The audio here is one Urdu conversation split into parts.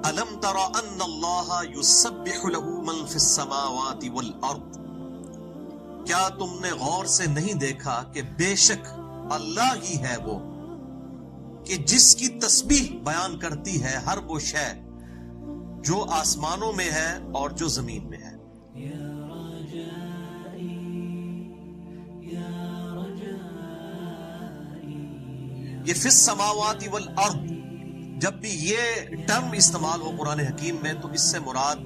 الم تر ان اللہ یسبح له من فی السماوات والارض، کیا تم نے غور سے نہیں دیکھا کہ بے شک اللہ ہی ہے وہ کہ جس کی تسبیح بیان کرتی ہے ہر وہ شے جو آسمانوں میں ہے اور جو زمین میں ہے۔ یہ فی السماوات والارض، جب بھی یہ ٹرم استعمال ہو قرآن حکیم میں تو اس سے مراد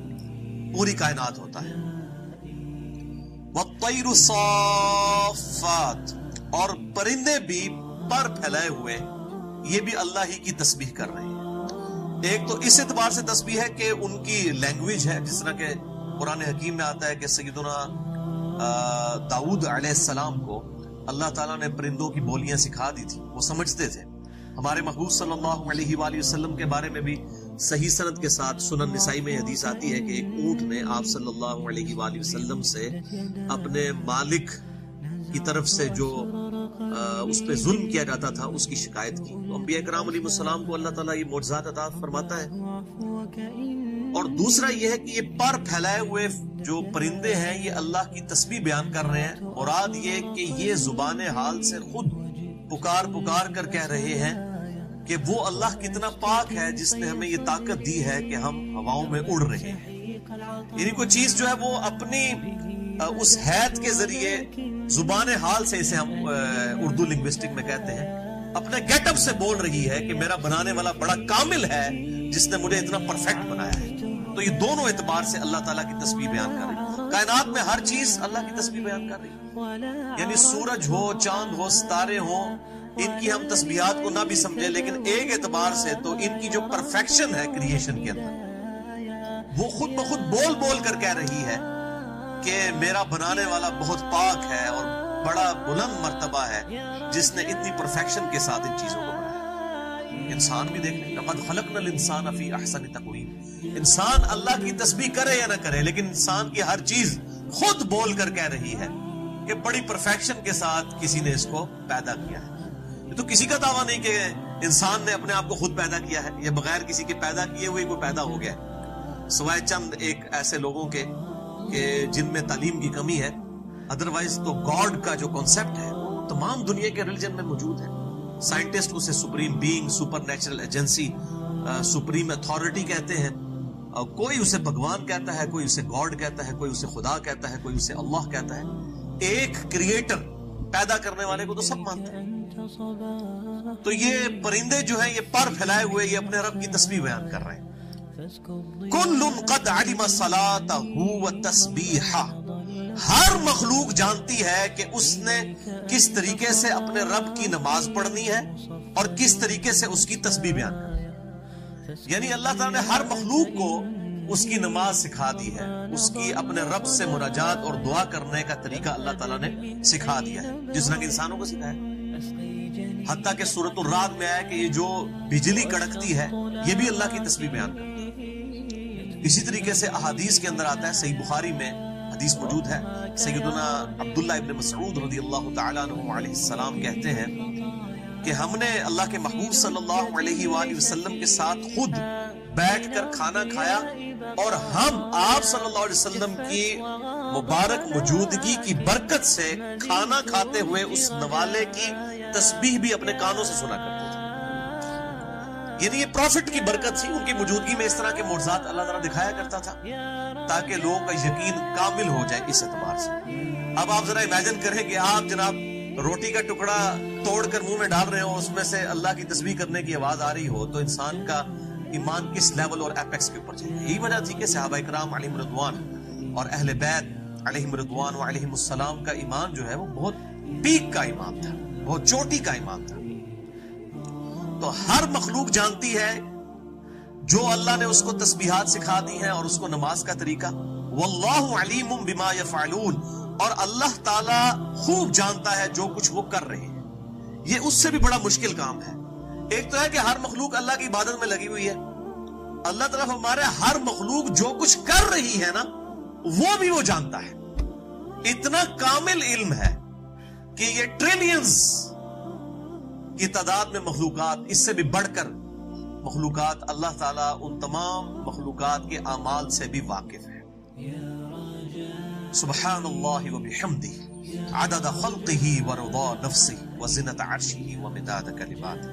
پوری کائنات ہوتا ہے۔ والطیر صافات، اور پرندے بھی پر پھیلائے ہوئے یہ بھی اللہ ہی کی تسبیح کر رہے ہیں۔ ایک تو اس اعتبار سے تسبیح ہے کہ ان کی لینگویج ہے، جس طرح کہ قرآن حکیم میں آتا ہے کہ سیدنا داؤد علیہ السلام کو اللہ تعالیٰ نے پرندوں کی بولیاں سکھا دی تھی، وہ سمجھتے تھے۔ ہمارے محبوب صلی اللہ علیہ وآلہ وسلم کے بارے میں بھی صحیح سند کے ساتھ سنن نسائی میں حدیث آتی ہے کہ ایک اونٹ نے آپ صلی اللہ علیہ وآلہ وسلم سے اپنے مالک کی طرف سے جو اس پہ ظلم کیا جاتا تھا اس کی شکایت کی، تو انبیاء کرام علیہ السلام کو اللہ تعالیٰ یہ معجزات عطا فرماتا ہے۔ اور دوسرا یہ ہے کہ یہ پر پھیلائے ہوئے جو پرندے ہیں یہ اللہ کی تسبیح بیان کر رہے ہیں۔ مراد یہ کہ یہ زبان حال سے خود پکار پکار کر کہہ رہے ہیں کہ وہ اللہ کتنا پاک ہے جس نے ہمیں یہ طاقت دی ہے کہ ہم ہواؤں میں اڑ رہے ہیں۔ یعنی کوئی چیز جو ہے وہ اپنی اس حیت کے ذریعے زبان حال سے، اسے ہم اردو لنگوسٹک میں کہتے ہیں، اپنے گیٹ اپ سے بول رہی ہے کہ میرا بنانے والا بڑا کامل ہے جس نے مجھے اتنا پرفیکٹ بنایا ہے۔ تو یہ دونوں اعتبار سے اللہ تعالیٰ کی تسبیح بیان کر رہی ہے۔ کائنات میں ہر چیز اللہ کی تسبیح بیان کر رہی ہے، یعنی سورج ہو، چاند ہو، ستارے ہوں، ان کی ہم تسبیحات کو نہ بھی سمجھے، لیکن ایک اعتبار سے تو ان کی جو پرفیکشن ہے کریشن کے اندر، وہ خود بخود بول بول کر کہہ رہی ہے کہ میرا بنانے والا بہت پاک ہے اور بڑا بلند مرتبہ ہے جس نے اتنی پرفیکشن کے ساتھ ان چیزوں کو بنایا۔ انسان بھی دیکھ لیں، لقد خلقنا الانسان فی احسن تقویم، انسان اللہ کی تسبیح کرے یا نہ کرے لیکن انسان کی ہر چیز خود بول کر کہہ رہی ہے کہ بڑی پرفیکشن کے ساتھ کسی نے اس کو پیدا کیا ہے۔ یہ تو کسی کا دعویٰ نہیں کہ انسان نے اپنے آپ کو خود پیدا کیا ہے یا بغیر کسی کے پیدا کیے ہوئے کوئی پیدا ہو گیا ہے، سوائے چند ایک ایسے لوگوں کے کہ جن میں تعلیم کی کمی ہے۔ ادروائز تو گاڈ کا جو کانسیپٹ ہے وہ تمام دنیا کے ریلیجن میں موجود ہے۔ سائنٹسٹ اسے supreme being, super natural agency, supreme authority کہتے ہیں، کوئی اسے بھگوان کہتا ہے، کوئی اسے گاڈ کہتا ہے، کوئی اسے خدا کہتا ہے، کوئی اسے اللہ کہتا ہے۔ ایک کریٹر، پیدا کرنے والے کو تو سب مانتے ہیں۔ تو یہ پرندے جو ہیں یہ پر پھیلائے ہوئے یہ اپنے رب کی تسبیح بیان کر رہے ہیں۔ کل قد علم صلاتہ وتسبیحہ، ہر مخلوق جانتی ہے کہ اس نے کس طریقے سے اپنے رب کی نماز پڑھنی ہے اور کس طریقے سے اس کی تسبیح بیان کرنی ہے۔ یعنی اللہ تعالیٰ نے ہر مخلوق کو اس کی نماز سکھا دی ہے، اس کی اپنے رب سے مناجات اور دعا کرنے کا طریقہ اللہ تعالیٰ نے سکھا دیا ہے، جس طرح کہ انسانوں کو سکھایا۔ حتیٰ کہ سورۃ الرعد میں آیا کہ یہ جو بجلی کڑکتی ہے یہ بھی اللہ کی تسبیح بیان کرتی ہے۔ اسی طریقے سے احادیث کے اندر آتا ہے، صحیح بخاری میں حدیث موجود ہے، سیدنا عبداللہ ابن مسعود رضی اللہ تعالیٰ عنہ علیہ السلام کہتے ہیں کہ ہم نے اللہ کے محبوب صلی اللہ علیہ وآلہ وسلم کے ساتھ خود بیٹھ کر کھانا کھایا اور ہم آپ صلی اللہ علیہ وسلم کی مبارک موجودگی کی برکت سے کھانا کھاتے ہوئے اس نوالے کی تسبیح بھی اپنے کانوں سے سنا کرتے تھے۔ یعنی یہ پروفٹ کی برکت تھی، ان کی موجودگی میں اس طرح کے معجزات اللہ تعالیٰ دکھایا کرتا تھا تاکہ لوگوں کا یقین کامل ہو جائے اس اعتبار سے۔ اب آپ ذرا امیجن کریں کہ آپ جناب روٹی کا ٹکڑا توڑ کر منہ میں ڈال رہے ہو، اس میں سے اللہ کی تسبیح کرنے کی آواز آ رہی ہو، تو انسان کا ایمان کس لیول اور ایپیکس کے اوپر چاہیے۔ یہی وجہ تھی کہ صحابہ کرام علیہم رضوان اور اہل بیت علیہم رضوان و علیہم السلام کا ایمان جو ہے وہ بہت پیک کا ایمان تھا، بہت چوٹی کا ایمان تھا۔ تو ہر مخلوق جانتی ہے جو اللہ نے اس کو تسبیحات سکھا دی ہیں اور اس کو نماز کا طریقہ، واللہ علیم بما یفعلون، اور اللہ تعالی خوب جانتا ہے جو کچھ وہ کر رہے ہیں۔ یہ اس سے بھی بڑا مشکل کام ہے۔ ایک تو ہے کہ ہر مخلوق اللہ کی عبادت میں لگی ہوئی ہے، اللہ تعالیٰ ہمارے ہر مخلوق جو کچھ کر رہی ہے نا وہ بھی وہ جانتا ہے۔ اتنا کامل علم ہے کہ یہ ٹریلینز کی تعداد میں مخلوقات، اس سے بھی بڑھ کر مخلوقات اللہ تعالیٰ ان تمام مخلوقات کے اعمال سے بھی واقف ہے. سبحان اللہ و بحمدہ عدد خلقہ ورضا نفسہ وزنۃ عرشہ ومداد کلماتہ.